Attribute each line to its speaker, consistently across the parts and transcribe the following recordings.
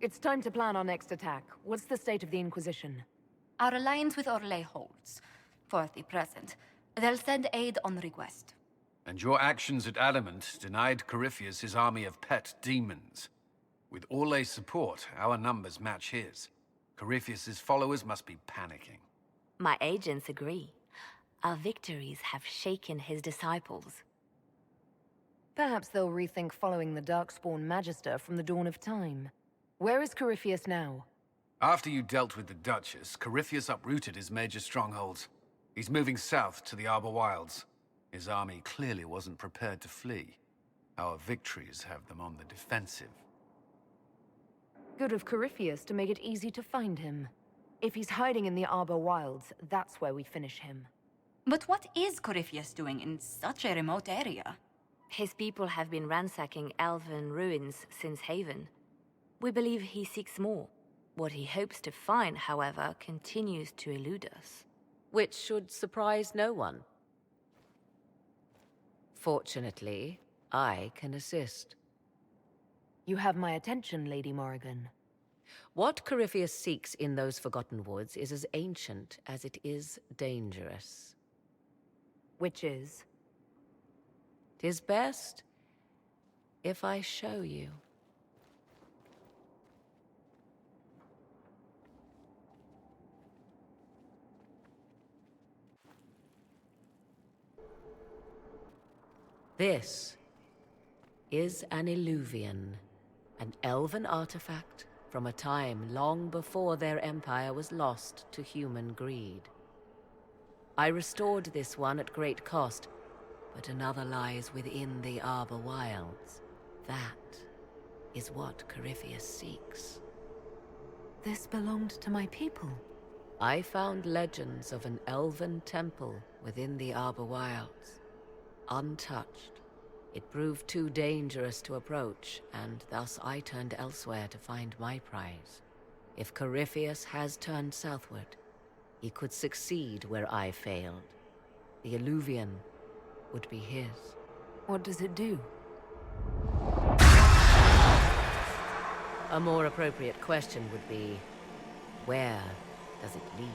Speaker 1: It's time to plan our next attack. What's the state of the Inquisition?
Speaker 2: Our alliance with Orlais holds, for the present. They'll send aid on request.
Speaker 3: And your actions at Adamant denied Corypheus his army of pet demons. With Orlais' support, our numbers match his. Corypheus' followers must be panicking.
Speaker 4: My agents agree. Our victories have shaken his disciples.
Speaker 1: Perhaps they'll rethink following the Darkspawn Magister from the dawn of time. Where is Corypheus now?
Speaker 3: After you dealt with the Duchess, Corypheus uprooted his major strongholds. He's moving south to the Arbor Wilds. His army clearly wasn't prepared to flee. Our victories have them on the defensive.
Speaker 1: Good of Corypheus to make it easy to find him. If he's hiding in the Arbor Wilds, that's where we finish him.
Speaker 2: But what is Corypheus doing in such a remote area?
Speaker 4: His people have been ransacking elven ruins since Haven. We believe he seeks more. What he hopes to find, however, continues to elude us.
Speaker 5: Which should surprise no one. Fortunately, I can assist.
Speaker 1: You have my attention, Lady Morrigan.
Speaker 5: What Corypheus seeks in those Forgotten Woods is as ancient as it is dangerous.
Speaker 1: Which is?
Speaker 5: 'Tis best if I show you. This is an Illuvian, an elven artifact from a time long before their empire was lost to human greed. I restored this one at great cost, but another lies within the Arbor Wilds. That is what Corypheus seeks.
Speaker 1: This belonged to my people.
Speaker 5: I found legends of an elven temple within the Arbor Wilds. Untouched. It proved too dangerous to approach, and thus I turned elsewhere to find my prize. If Corypheus has turned southward, he could succeed where I failed. The Illuvian would be his.
Speaker 1: What does it do?
Speaker 5: A more appropriate question would be, where does it lead?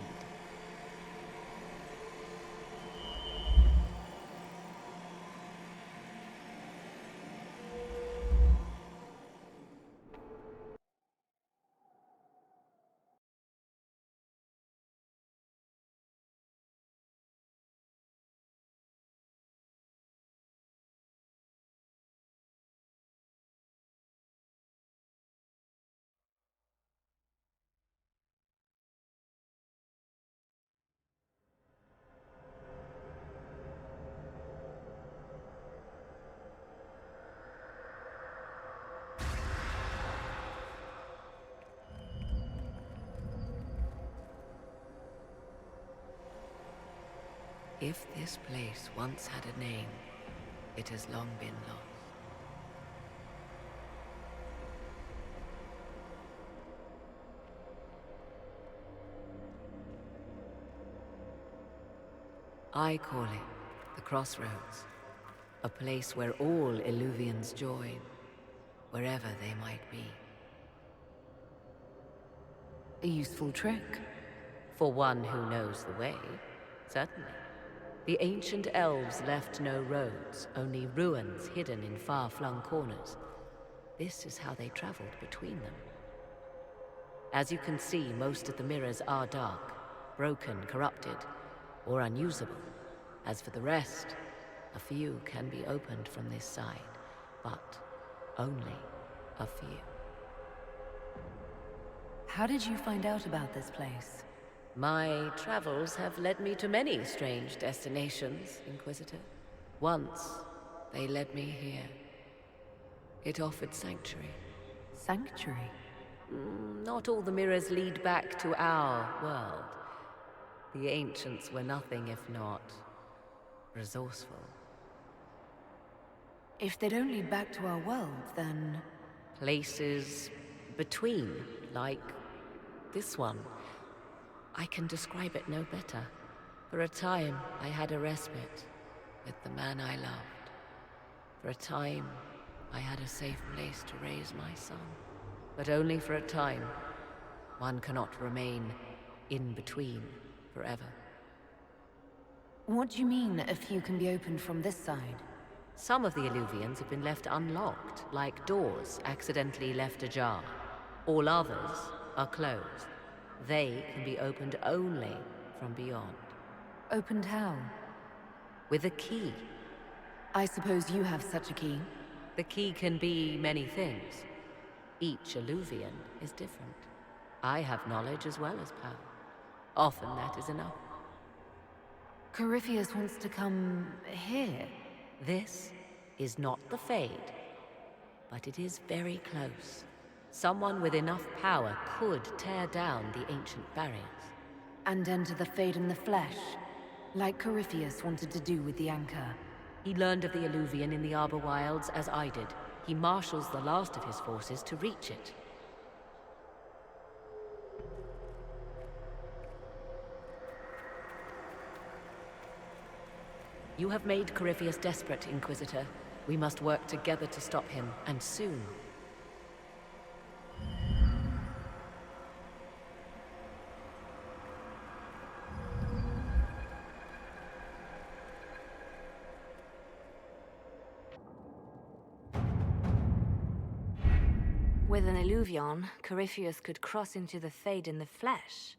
Speaker 5: If this place once had a name, it has long been lost. I call it the Crossroads, a place where all Illuvians join, wherever they might be.
Speaker 1: A useful trick.
Speaker 5: For one who knows the way, certainly. The ancient elves left no roads, only ruins hidden in far-flung corners. This is how they traveled between them. As you can see, most of the mirrors are dark, broken, corrupted, or unusable. As for the rest, a few can be opened from this side, but only a few.
Speaker 1: How did you find out about this place?
Speaker 5: My travels have led me to many strange destinations, Inquisitor. Once, they led me here. It offered sanctuary.
Speaker 1: Sanctuary?
Speaker 5: Not all the mirrors lead back to our world. The ancients were nothing if not resourceful.
Speaker 1: If they don't lead back to our world, then...
Speaker 5: Places between, like this one. I can describe it no better. For a time, I had a respite with the man I loved. For a time, I had a safe place to raise my son. but only for a time. One cannot remain in between forever.
Speaker 1: What do you mean, a few can be opened from this side?
Speaker 5: Some of the Illuvians have been left unlocked, like doors accidentally left ajar. All others are closed. They can be opened only from beyond.
Speaker 1: Opened how?
Speaker 5: With a key.
Speaker 1: I suppose you have such a key.
Speaker 5: The key can be many things. Each Illuvian is different. I have knowledge as well as power. Often that is enough.
Speaker 1: Corypheus wants to come here.
Speaker 5: This is not the Fade, but it is very close. Someone with enough power could tear down the ancient barriers.
Speaker 1: And enter the Fade in the flesh, like Corypheus wanted to do with the Anchor.
Speaker 5: He learned of the Illuvian in the Arbor Wilds as I did. He marshals the last of his forces to reach it. You have made Corypheus desperate, Inquisitor. We must work together to stop him, and soon.
Speaker 4: With an Illuvion, Corypheus could cross into the Fade in the flesh.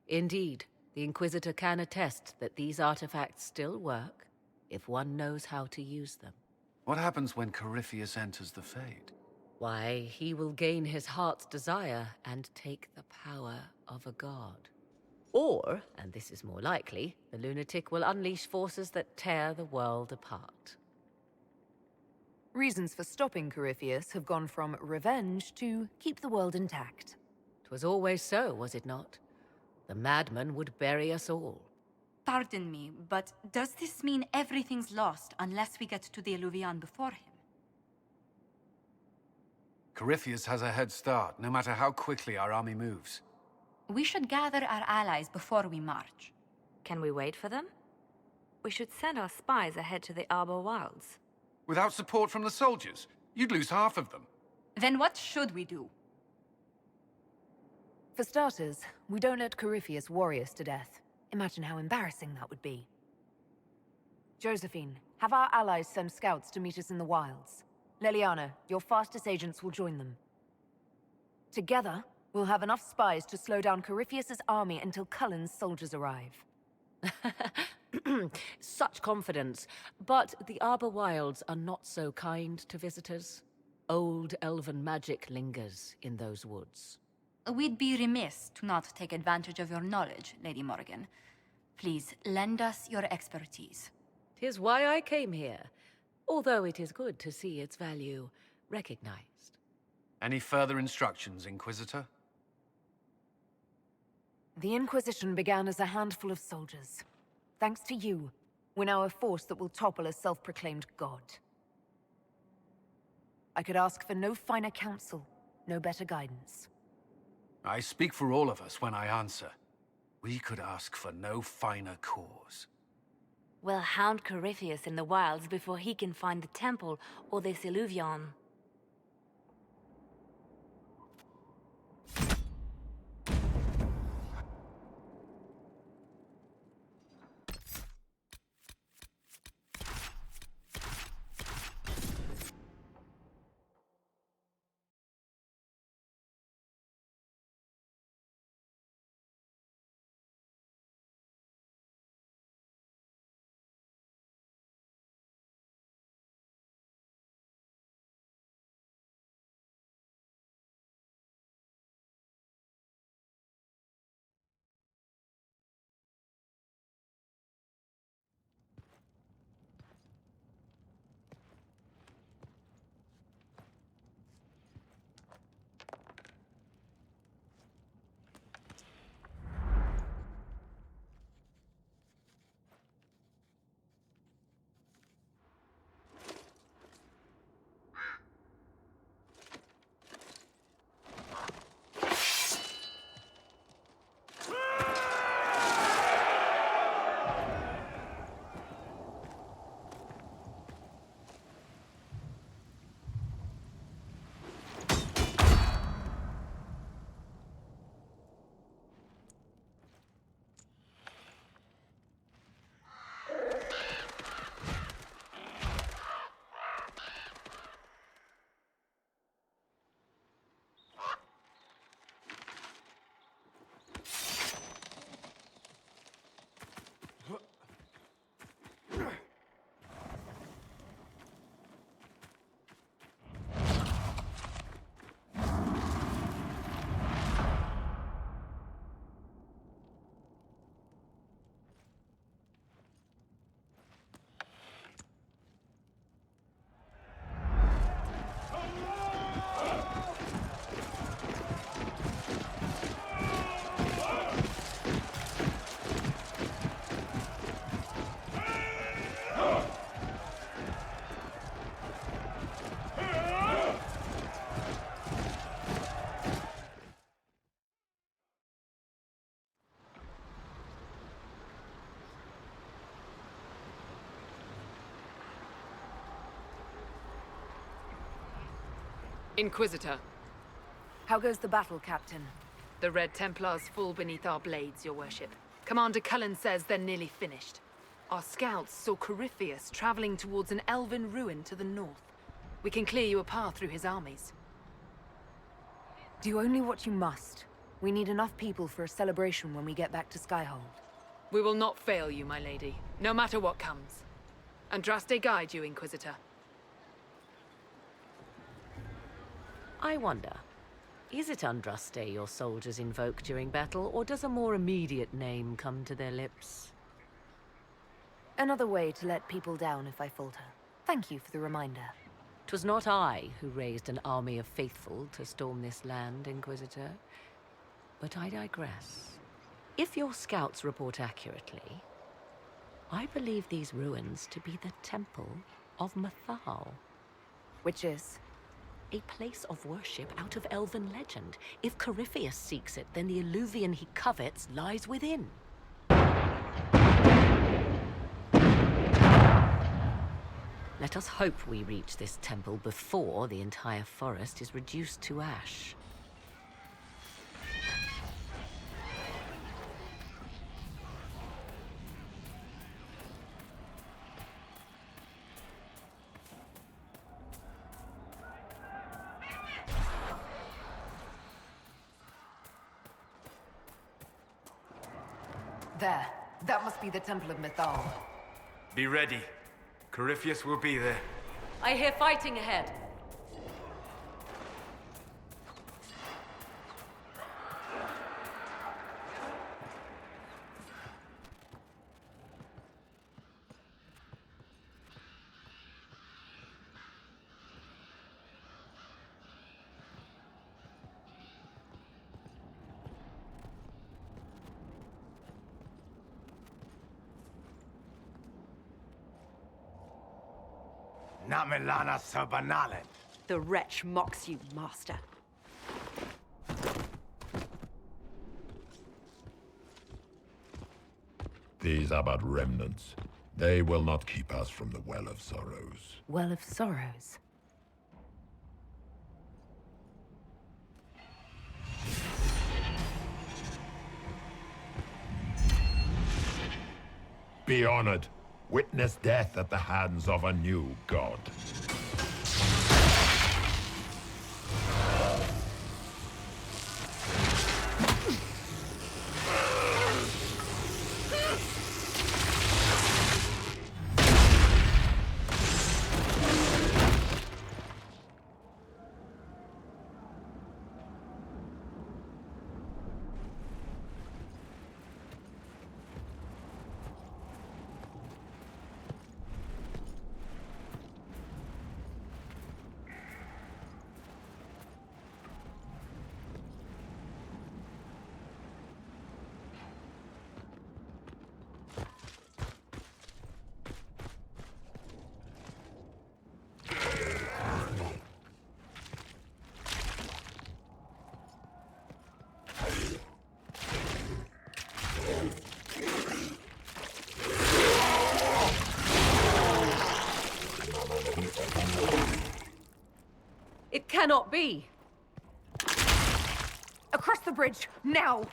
Speaker 5: Indeed, the Inquisitor can attest that these artifacts still work, if one knows how to use them.
Speaker 3: What happens when Corypheus enters the Fade?
Speaker 5: Why, he will gain his heart's desire and take the power of a god. Or, and this is more likely, the lunatic will unleash forces that tear the world apart.
Speaker 1: Reasons for stopping Corypheus have gone from revenge to keep the world intact.
Speaker 5: 'Twas always so, was it not? The madman would bury us all.
Speaker 2: Pardon me, but does this mean everything's lost unless we get to the Illuvian before him?
Speaker 3: Corypheus has a head start, no matter how quickly our army moves.
Speaker 2: We should gather our allies before we march.
Speaker 4: Can we wait for them? We should send our spies ahead to the Arbor Wilds.
Speaker 3: Without support from the soldiers, you'd lose half of them.
Speaker 2: Then what should we do?
Speaker 1: For starters, we don't let Corypheus worry us to death. Imagine how embarrassing that would be. Josephine, have our allies send scouts to meet us in the wilds. Leliana, your fastest agents will join them. Together, we'll have enough spies to slow down Corypheus's army until Cullen's soldiers arrive.
Speaker 5: Such confidence. But the Arbor Wilds are not so kind to visitors. Old elven magic lingers in those woods.
Speaker 2: We'd be remiss to not take advantage of your knowledge, Lady Morgan. Please, lend us your expertise.
Speaker 5: 'Tis why I came here, although it is good to see its value recognized.
Speaker 3: Any further instructions, Inquisitor?
Speaker 1: The Inquisition began as a handful of soldiers. Thanks to you, we're now a force that will topple a self-proclaimed god. I could ask for no finer counsel, no better guidance.
Speaker 3: I speak for all of us when I answer. We could ask for no finer cause.
Speaker 4: We'll hound Corypheus in the wilds before he can find the temple or this Illuvion.
Speaker 6: Inquisitor,
Speaker 1: How goes the battle, Captain?
Speaker 6: the Red Templars fall beneath our blades, your worship. Commander Cullen says they're nearly finished. Our scouts saw Corypheus traveling towards an elven ruin to the north. We can clear you a path through his armies.
Speaker 1: Do only what you must. We need enough people for a celebration when we get back to Skyhold.
Speaker 6: We will not fail you, my lady, no matter what comes. Andraste guide you, Inquisitor.
Speaker 5: I wonder, is it Andraste your soldiers invoke during battle, or does a more immediate name come to their lips?
Speaker 1: Another way to let people down if I falter. Thank you for the reminder.
Speaker 5: 'Twas not I who raised an army of faithful to storm this land, Inquisitor. But I digress. If your scouts report accurately, I believe these ruins to be the Temple of Mathal.
Speaker 1: Which is?
Speaker 5: A place of worship out of elven legend. If Corypheus seeks it, then the Illuvian he covets lies within. Let us hope we reach this temple before the entire forest is reduced to ash.
Speaker 1: There. That must be the Temple of Mythal.
Speaker 7: Be ready. Corypheus will be there.
Speaker 5: I hear fighting ahead.
Speaker 7: Namelana Sabanalen.
Speaker 8: The wretch mocks you, master.
Speaker 9: These are but remnants. They will not keep us from the Well of Sorrows.
Speaker 1: Well of Sorrows.
Speaker 9: Be honored. Witness death at the hands of a new god.
Speaker 5: It cannot be!
Speaker 1: Across the bridge, now!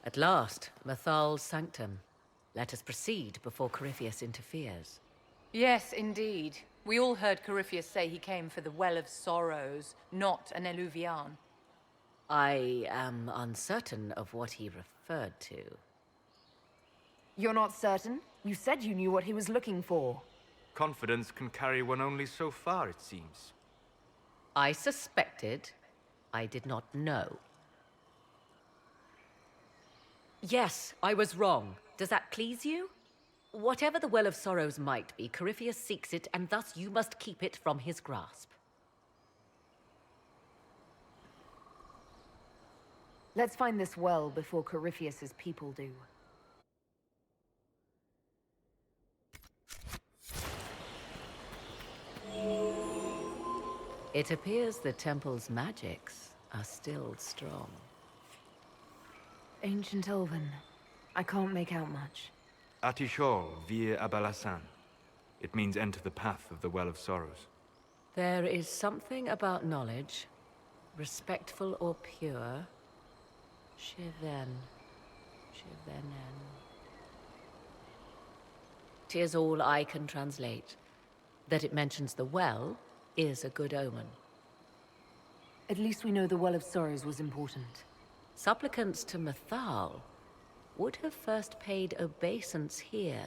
Speaker 5: At last, Mathal's sanctum. Let us proceed before Corypheus interferes.
Speaker 2: Yes, indeed. We all heard Corypheus say he came for the Well of Sorrows, not an Eluvian.
Speaker 5: I am uncertain of what he referred to.
Speaker 1: You're not certain? You said you knew what he was looking for.
Speaker 7: Confidence can carry one only so far, it seems.
Speaker 5: I suspected. I did not know. Yes, I was wrong. Does that please you? Whatever the Well of Sorrows might be, Corypheus seeks it, and thus you must keep it from his grasp.
Speaker 1: Let's find this well before Corypheus's people do.
Speaker 5: It appears the temple's magics are still strong.
Speaker 1: Ancient Elven. I can't make out much.
Speaker 7: Atishol vir Abalasan. It means enter the path of the Well of Sorrows.
Speaker 5: There is something about knowledge, respectful or pure. Shivenen. 'Tis all I can translate. That it mentions the well is a good omen.
Speaker 1: At least we know the Well of Sorrows was important.
Speaker 5: Supplicants to Mathal would have first paid obeisance here.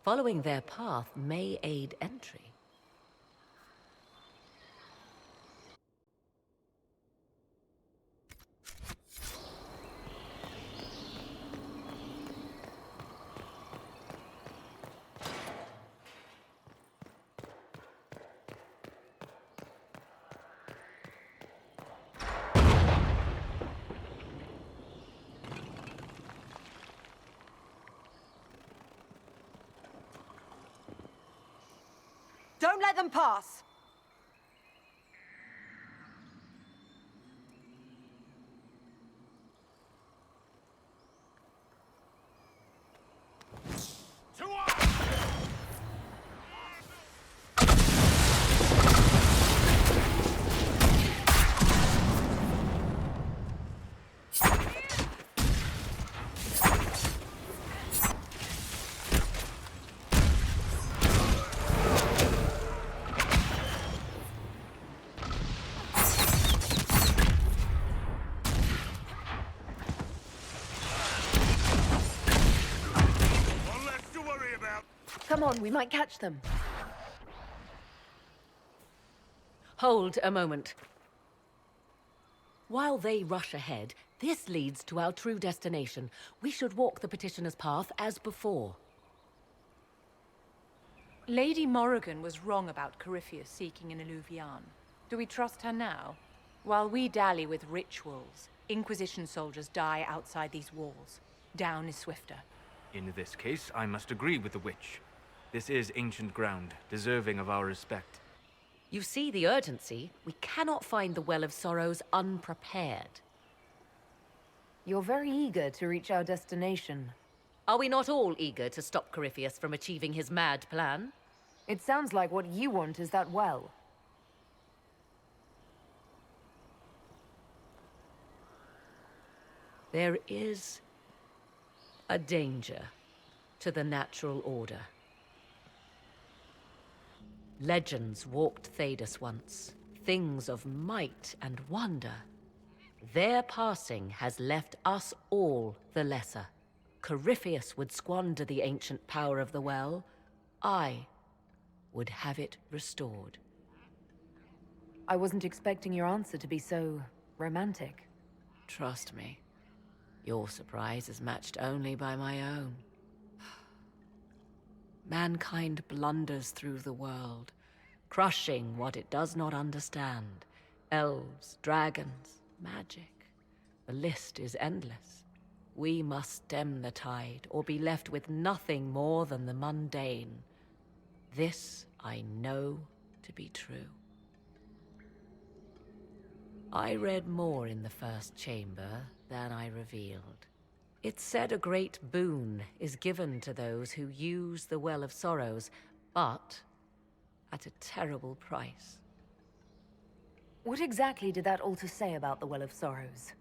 Speaker 5: Following their path may aid entry.
Speaker 8: Don't let them pass!
Speaker 1: Come on, we might catch them.
Speaker 5: Hold a moment. While they rush ahead, this leads to our true destination. We should walk the petitioner's path as before.
Speaker 6: Lady Morrigan was wrong about Corypheus seeking an Illuvian. Do we trust her now? While we dally with rituals, Inquisition soldiers die outside these walls. Down is swifter.
Speaker 7: In this case, I must agree with the witch. This is ancient ground, deserving of our respect.
Speaker 5: You see the urgency? We cannot find the Well of Sorrows unprepared.
Speaker 1: You're very eager to reach our destination.
Speaker 5: Are we not all eager to stop Corypheus from achieving his mad plan?
Speaker 1: It sounds like what you want is that well.
Speaker 5: There is a danger to the natural order. Legends walked Thedas once, things of might and wonder. Their passing has left us all the lesser. Corypheus would squander the ancient power of the well. I would have it restored.
Speaker 1: I wasn't expecting your answer to be so romantic.
Speaker 5: Trust me, your surprise is matched only by my own. Mankind blunders through the world, crushing what it does not understand. Elves, dragons, magic. The list is endless. We must stem the tide, or be left with nothing more than the mundane. This I know to be true. I read more in the first chamber than I revealed. It said a great boon is given to those who use the Well of Sorrows, but at a terrible price.
Speaker 1: What exactly did that altar say about the Well of Sorrows?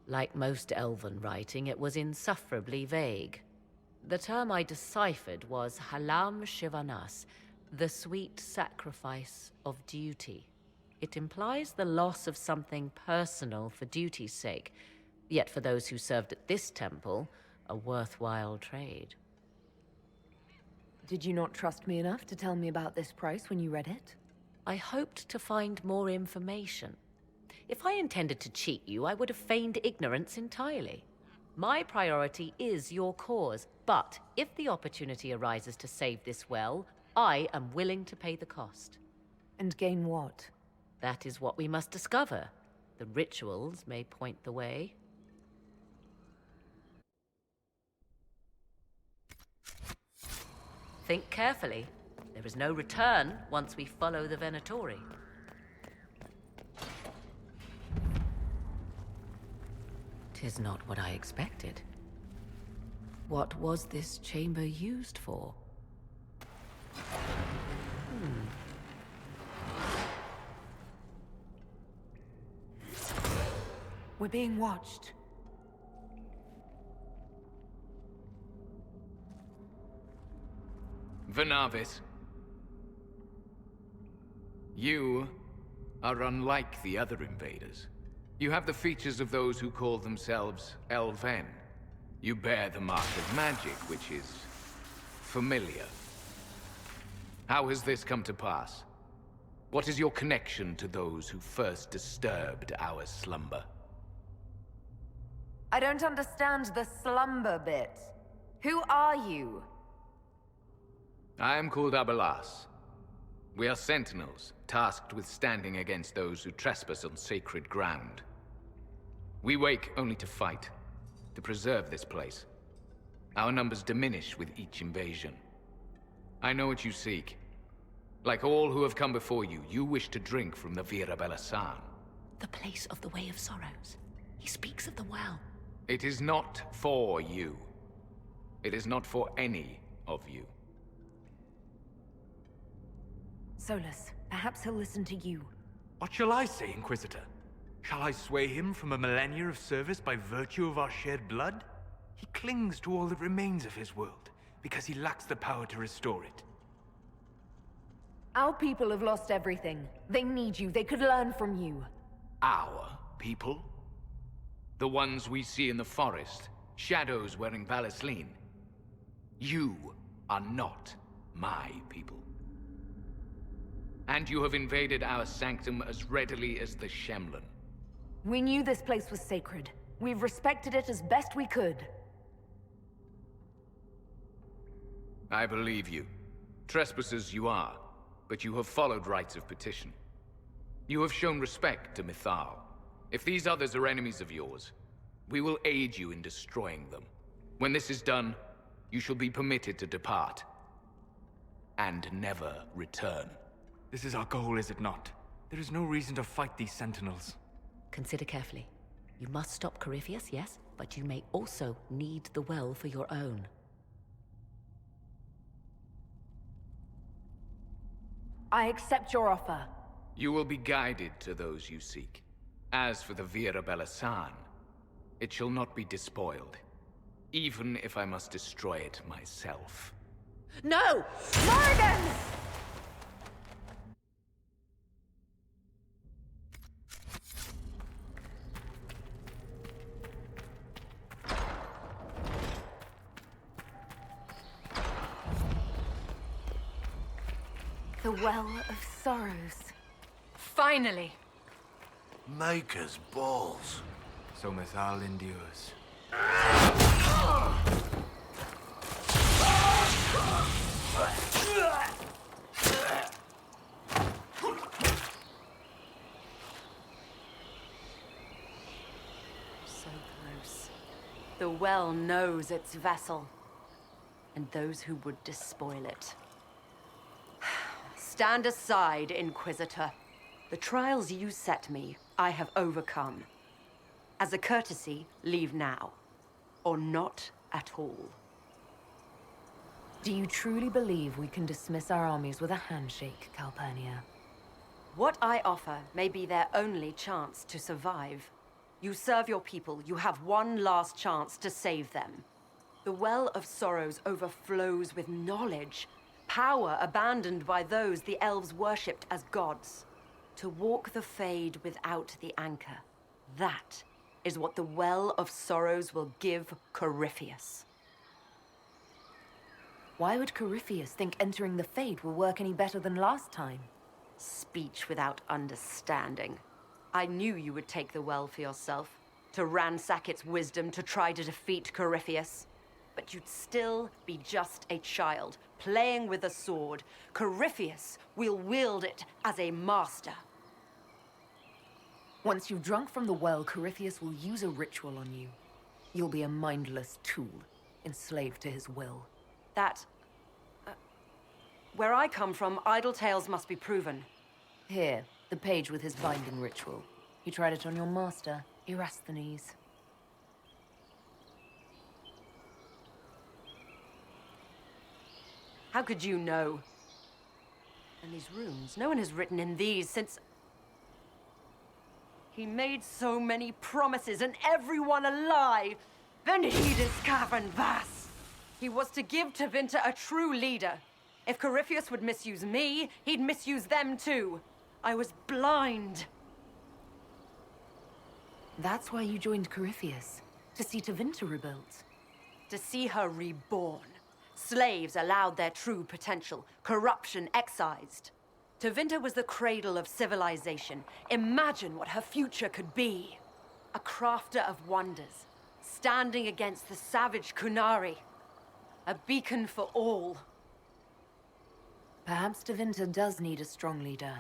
Speaker 5: Like most elven writing, it was insufferably vague. The term I deciphered was Halam Shivanas, the sweet sacrifice of duty. It implies the loss of something personal for duty's sake, yet for those who served at this temple, a worthwhile trade.
Speaker 1: Did you not trust me enough to tell me about this price when you read it?
Speaker 5: I hoped to find more information. If I intended to cheat you, I would have feigned ignorance entirely. My priority is your cause, but if the opportunity arises to save this well, I am willing to pay the cost.
Speaker 1: And gain what?
Speaker 5: That is what we must discover. The rituals may point the way. Think carefully. There is no return once we follow the Venatori. Tis not what I expected. What was this chamber used for?
Speaker 1: We're being watched.
Speaker 10: Venavis. You are unlike the other invaders. You have the features of those who call themselves Elven. You bear the mark of magic, which is familiar. How has this come to pass? What is your connection to those who first disturbed our slumber?
Speaker 1: I don't understand the slumber bit. Who are you?
Speaker 10: I am called Abelas. We are sentinels, tasked with standing against those who trespass on sacred ground. We wake only to fight, to preserve this place. Our numbers diminish with each invasion. I know what you seek. Like all who have come before you, you wish to drink from the Vira Belasan.
Speaker 5: The place of the Way of Sorrows. He speaks of the well.
Speaker 10: It is not for you. It is not for any of you.
Speaker 1: Solus, perhaps he'll listen to you.
Speaker 7: What shall I say, Inquisitor? Shall I sway him from a millennia of service by virtue of our shared blood? He clings to all that remains of his world, because he lacks the power to restore it.
Speaker 1: Our people have lost everything. They need you. They could learn from you.
Speaker 10: Our people? The ones we see in the forest, shadows wearing Valisleen. You are not my people. And you have invaded our sanctum as readily as the Shemlin.
Speaker 1: We knew this place was sacred. We've respected it as best we could.
Speaker 10: I believe you. Trespassers you are, but you have followed rites of petition. You have shown respect to Mythal. If these others are enemies of yours, we will aid you in destroying them. When this is done, you shall be permitted to depart. And never return.
Speaker 7: This is our goal, is it not? There is no reason to fight these sentinels.
Speaker 5: Consider carefully. You must stop Corypheus, yes, but you may also need the well for your own.
Speaker 1: I accept your offer.
Speaker 10: You will be guided to those you seek. As for the Vira Belasan, it shall not be despoiled. Even if I must destroy it myself.
Speaker 5: No!
Speaker 1: Morgan! The Well of Sorrows.
Speaker 6: Finally!
Speaker 3: Maker's balls.
Speaker 7: So Mythal endures.
Speaker 8: So close. The well knows its vessel, and those who would despoil it. Stand aside, Inquisitor. The trials you set me, I have overcome. As a courtesy, leave now. Or not at all.
Speaker 1: Do you truly believe we can dismiss our armies with a handshake, Calpurnia?
Speaker 8: What I offer may be their only chance to survive. You serve your people, you have one last chance to save them. The Well of Sorrows overflows with knowledge. Power abandoned by those the elves worshipped as gods. To walk the Fade without the anchor. That is what the Well of Sorrows will give Corypheus.
Speaker 1: Why would Corypheus think entering the Fade will work any better than last time?
Speaker 8: Speech without understanding. I knew you would take the Well for yourself, to ransack its wisdom to try to defeat Corypheus. But you'd still be just a child, playing with a sword. Corypheus will wield it as a master.
Speaker 1: Once you've drunk from the well, Corypheus will use a ritual on you. You'll be a mindless tool, enslaved to his will.
Speaker 8: Where I come from, idle tales must be proven.
Speaker 1: Here, the page with his binding ritual. He tried it on your master, Erasthenes.
Speaker 8: How could you know? And these runes, no one has written in these since... He made so many promises, and everyone a lie. Then he discovered Vas. He was to give Tevinter a true leader. If Corypheus would misuse me, he'd misuse them too. I was blind.
Speaker 1: That's why you joined Corypheus, to see Tevinter rebuilt.
Speaker 8: To see her reborn. Slaves allowed their true potential, corruption excised. Tevinter was the cradle of civilization. Imagine what her future could be. A crafter of wonders, standing against the savage Kunari. A beacon for all.
Speaker 1: Perhaps Tevinter does need a strong leader.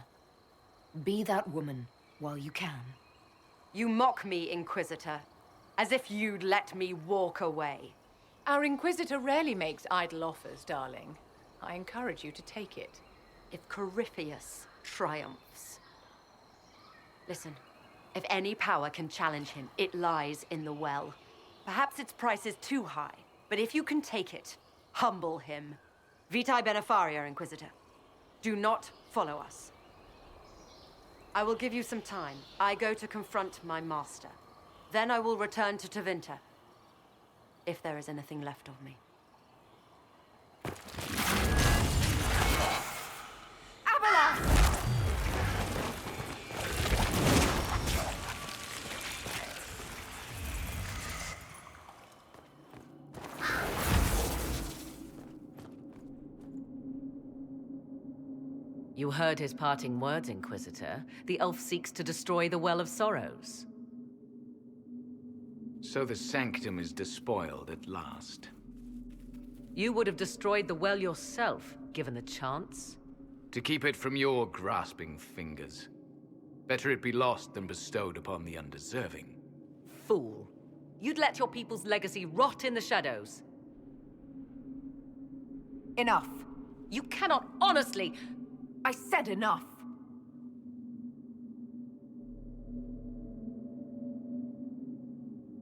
Speaker 1: Be that woman while you can.
Speaker 8: You mock me, Inquisitor, as if you'd let me walk away.
Speaker 6: Our Inquisitor rarely makes idle offers, darling. I encourage you to take it.
Speaker 8: If Corypheus triumphs. Listen, if any power can challenge him, it lies in the well. Perhaps its price is too high, but if you can take it, humble him. Vitae Benefaria, Inquisitor. Do not follow us. I will give you some time. I go to confront my master. Then I will return to Tevinter. If there is anything left of me.
Speaker 5: You heard his parting words, Inquisitor. The elf seeks to destroy the Well of Sorrows.
Speaker 10: So the sanctum is despoiled at last.
Speaker 5: You would have destroyed the well yourself, given the chance.
Speaker 10: To keep it from your grasping fingers. Better it be lost than bestowed upon the undeserving.
Speaker 5: Fool. You'd let your people's legacy rot in the shadows.
Speaker 1: Enough.
Speaker 5: You cannot honestly...
Speaker 1: I said enough.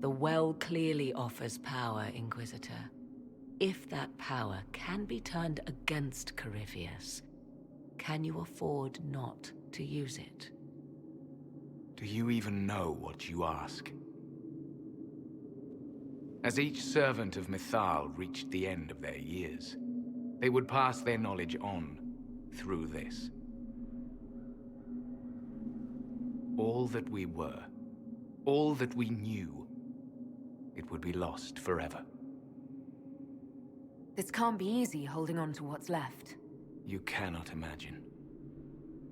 Speaker 5: The well clearly offers power, Inquisitor. If that power can be turned against Corypheus, can you afford not to use it?
Speaker 10: Do you even know what you ask? As each servant of Mythal reached the end of their years, they would pass their knowledge on through this. All that we were, all that we knew, it would be lost forever.
Speaker 1: This can't be easy, holding on to what's left.
Speaker 10: You cannot imagine.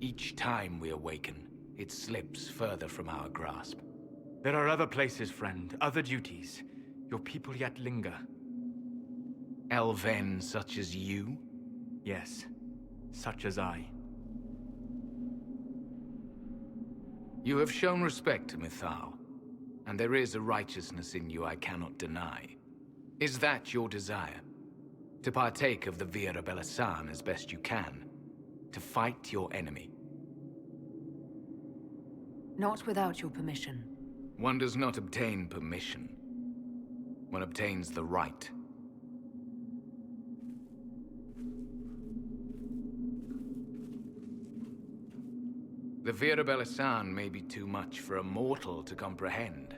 Speaker 10: Each time we awaken, it slips further from our grasp.
Speaker 7: There are other places, friend, other duties. Your people yet linger.
Speaker 10: Elven such as you?
Speaker 7: Yes, such as I.
Speaker 10: You have shown respect to Mythal, and there is a righteousness in you I cannot deny. Is that your desire? To partake of the Vira Belasan as best you can? To fight your enemy?
Speaker 1: Not without your permission.
Speaker 10: One does not obtain permission. One obtains the right. The Vira Belasan may be too much for a mortal to comprehend.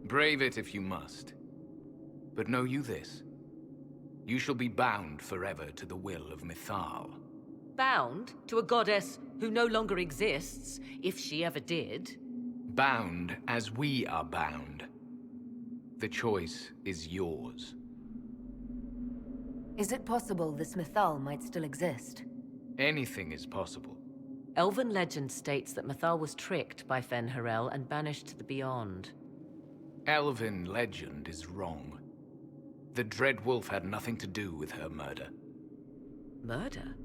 Speaker 10: Brave it if you must. But know you this. You shall be bound forever to the will of Mythal.
Speaker 5: Bound to a goddess who no longer exists, if she ever did.
Speaker 10: Bound as we are bound. The choice is yours.
Speaker 1: Is it possible this Mythal might still exist?
Speaker 10: Anything is possible.
Speaker 5: Elven legend states that Mythal was tricked by Fen'Harel and banished to the Beyond.
Speaker 10: Elven legend is wrong. The Dread Wolf had nothing to do with her murder.
Speaker 5: Murder?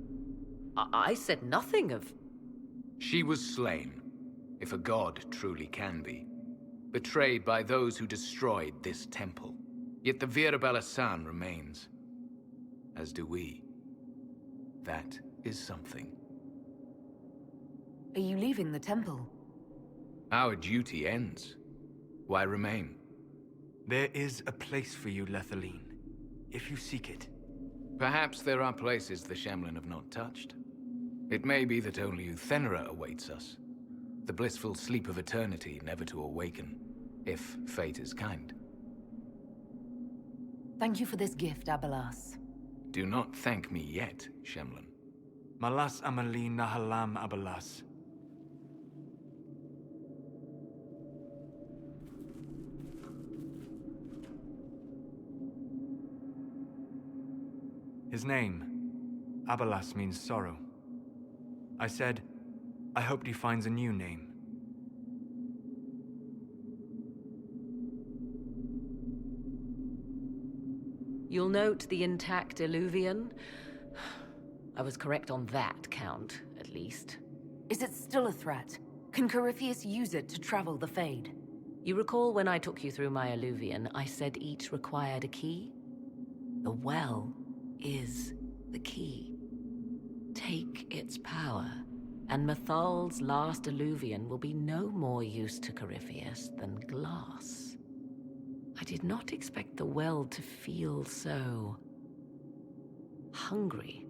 Speaker 5: I said nothing of...
Speaker 10: She was slain, if a god truly can be. Betrayed by those who destroyed this temple. Yet the Virabala-san remains. As do we. That is something.
Speaker 1: Are you leaving the temple?
Speaker 10: Our duty ends. Why remain?
Speaker 7: There is a place for you, Lethaline, if you seek it.
Speaker 10: Perhaps there are places the Shemlin have not touched. It may be that only Uthenera awaits us. The blissful sleep of eternity, never to awaken, if fate is kind.
Speaker 1: Thank you for this gift, Abelas.
Speaker 10: Do not thank me yet, Shemlin.
Speaker 7: Malas amali nahalam abalas. His name, Abalas, means sorrow. I said, I hoped he finds a new name.
Speaker 5: You'll note the intact Illuvian. I was correct on that count, at least.
Speaker 1: Is it still a threat? Can Corypheus use it to travel the Fade?
Speaker 5: You recall when I took you through my Illuvian, I said each required a key? The well is the key. Take its power, and Mythal's last Illuvian will be no more use to Corypheus than glass. I did not expect the well to feel so... hungry.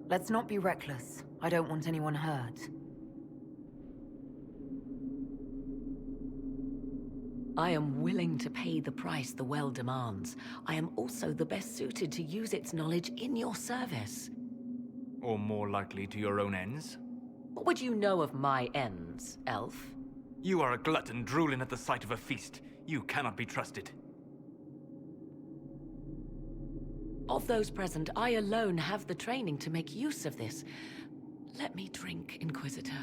Speaker 1: Let's not be reckless. I don't want anyone hurt.
Speaker 5: I am willing to pay the price the well demands. I am also the best suited to use its knowledge in your service.
Speaker 7: Or more likely to your own ends?
Speaker 5: What would you know of my ends, elf?
Speaker 7: You are a glutton drooling at the sight of a feast. You cannot be trusted.
Speaker 5: Of those present, I alone have the training to make use of this. Let me drink, Inquisitor.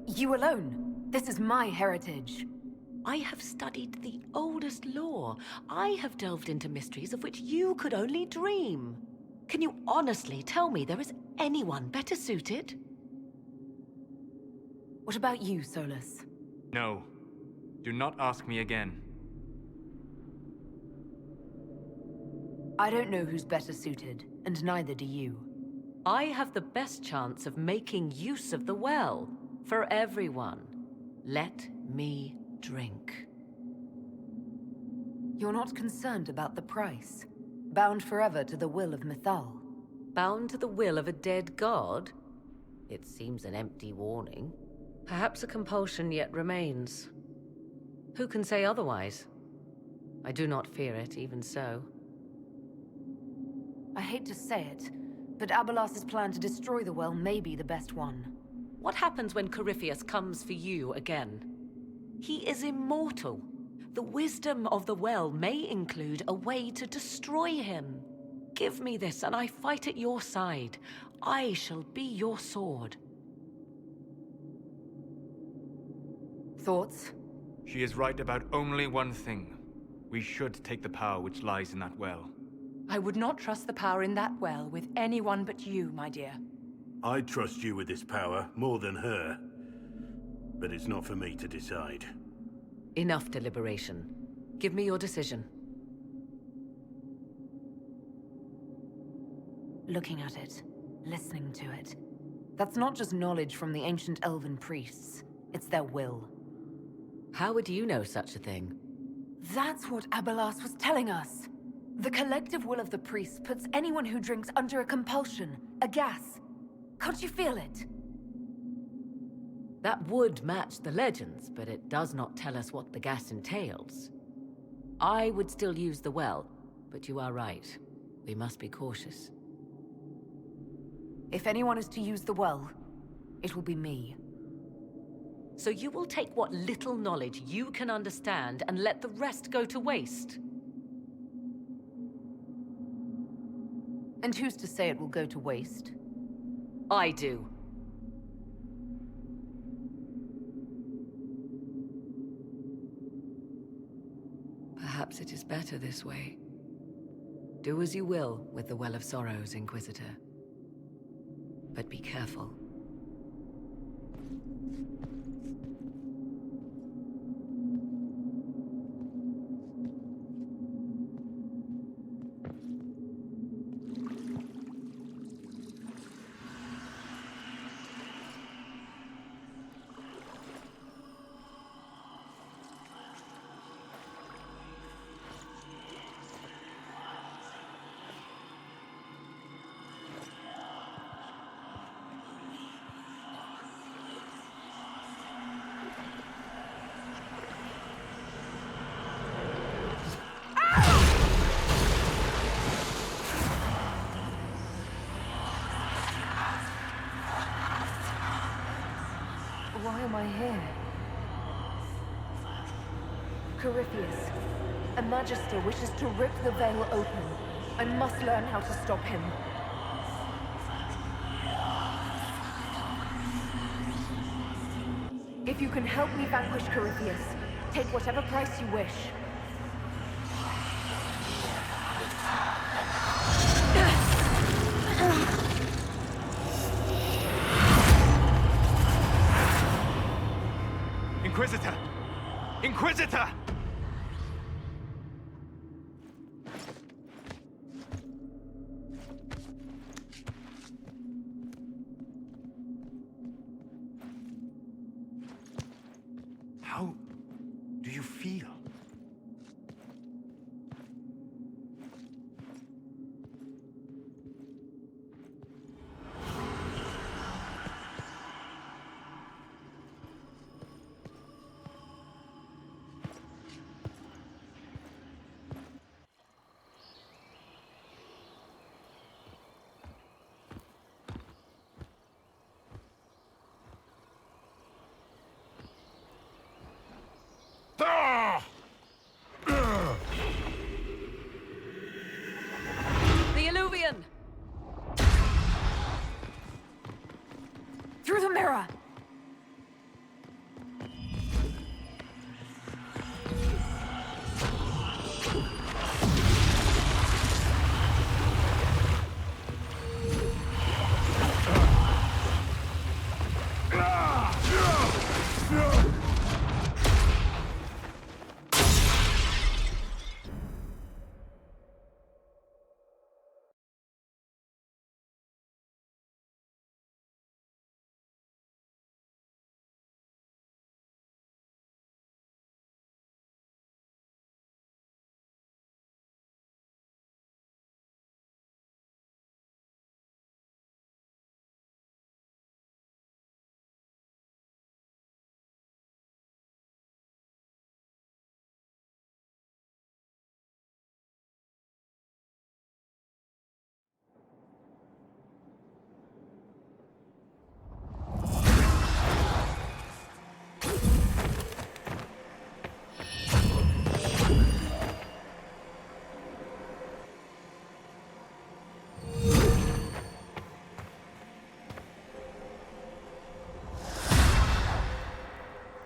Speaker 1: You alone? This is my heritage.
Speaker 5: I have studied the oldest lore. I have delved into mysteries of which you could only dream. Can you honestly tell me there is anyone better suited?
Speaker 1: What about you, Solus?
Speaker 7: No. Do not ask me again.
Speaker 1: I don't know who's better suited, and neither do you.
Speaker 5: I have the best chance of making use of the well. For everyone. Let me drink.
Speaker 1: You're not concerned about the price? Bound forever to the will of Mythal?
Speaker 5: Bound to the will of a dead god? It seems an empty warning. Perhaps a compulsion yet remains. Who can say otherwise? I do not fear it, even so.
Speaker 1: I hate to say it, but Abelas's plan to destroy the well may be the best one.
Speaker 5: What happens when Corypheus comes for you again? He is immortal. The wisdom of the well may include a way to destroy him. Give me this, and I fight at your side. I shall be your sword.
Speaker 1: Thoughts?
Speaker 7: She is right about only one thing. We should take the power which lies in that well.
Speaker 6: I would not trust the power in that well with anyone but you, my dear.
Speaker 11: I trust you with this power more than her. But it's not for me to decide.
Speaker 5: Enough deliberation. Give me your decision.
Speaker 1: Looking at it, listening to it. That's not just knowledge from the ancient elven priests. It's their will.
Speaker 5: How would you know such a thing?
Speaker 1: That's what Abelas was telling us. The collective will of the priests puts anyone who drinks under a compulsion, a gas. Can't you feel it?
Speaker 5: That would match the legends, but it does not tell us what the gas entails. I would still use the well, but you are right. We must be cautious.
Speaker 1: If anyone is to use the well, it will be me.
Speaker 5: So you will take what little knowledge you can understand and let the rest go to waste?
Speaker 1: And who's to say it will go to waste?
Speaker 5: I do. Perhaps it is better this way. Do as you will with the Well of Sorrows, Inquisitor. But be careful.
Speaker 1: Why am I here? Corypheus, a Magister wishes to rip the veil open. I must learn how to stop him. If you can help me vanquish Corypheus, take whatever price you wish.
Speaker 7: Inquisitor! Inquisitor! How do you feel?
Speaker 5: The Illuvian!
Speaker 1: Through the mirror!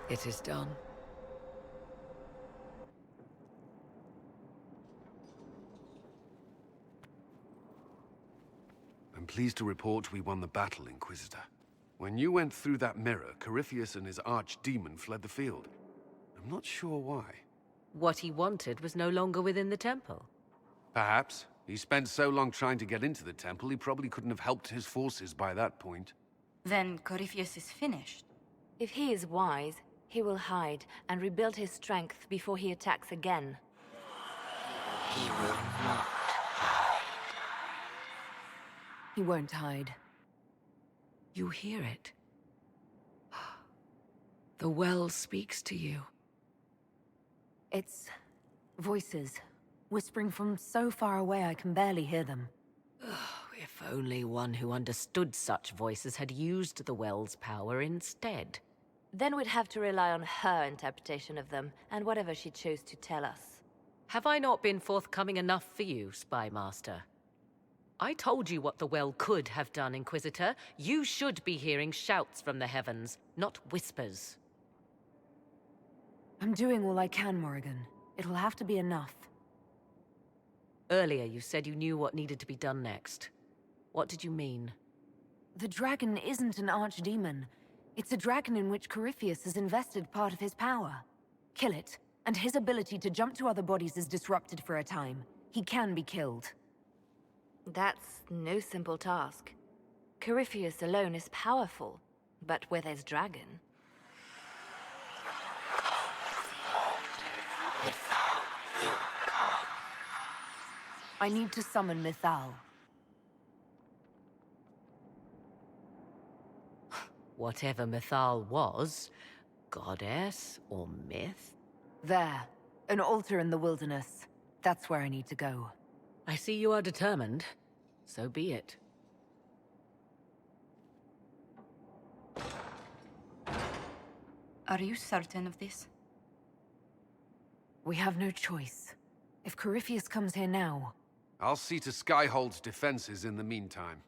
Speaker 5: It is done.
Speaker 3: I'm pleased to report we won the battle, Inquisitor. When you went through that mirror, Corypheus and his archdemon fled the field. I'm not sure why.
Speaker 5: What he wanted was no longer within the temple.
Speaker 3: Perhaps. He spent so long trying to get into the temple, he probably couldn't have helped his forces by that point.
Speaker 2: Then Corypheus is finished.
Speaker 4: If he is wise, he will hide and rebuild his strength before he attacks again.
Speaker 5: He will not.
Speaker 1: He won't hide.
Speaker 5: You hear it. The well speaks to you.
Speaker 1: It's voices, whispering from so far away I can barely hear them.
Speaker 5: If only one who understood such voices had used the well's power instead.
Speaker 4: Then we'd have to rely on her interpretation of them, and whatever she chose to tell us.
Speaker 5: Have I not been forthcoming enough for you, Spy Master? I told you what the well could have done, Inquisitor. You should be hearing shouts from the heavens, not whispers.
Speaker 1: I'm doing all I can, Morrigan. It'll have to be enough.
Speaker 5: Earlier you said you knew what needed to be done next. What did you mean?
Speaker 1: The dragon isn't an archdemon. It's a dragon in which Corypheus has invested part of his power. Kill it, and his ability to jump to other bodies is disrupted for a time. He can be killed.
Speaker 4: That's no simple task. Corypheus alone is powerful, but with his dragon...
Speaker 1: I need to summon Mythal.
Speaker 5: Whatever Mythal was, goddess or myth?
Speaker 1: There. An altar in the wilderness. That's where I need to go.
Speaker 5: I see you are determined. So be it.
Speaker 2: Are you certain of this?
Speaker 1: We have no choice. If Corypheus comes here now...
Speaker 3: I'll see to Skyhold's defenses in the meantime.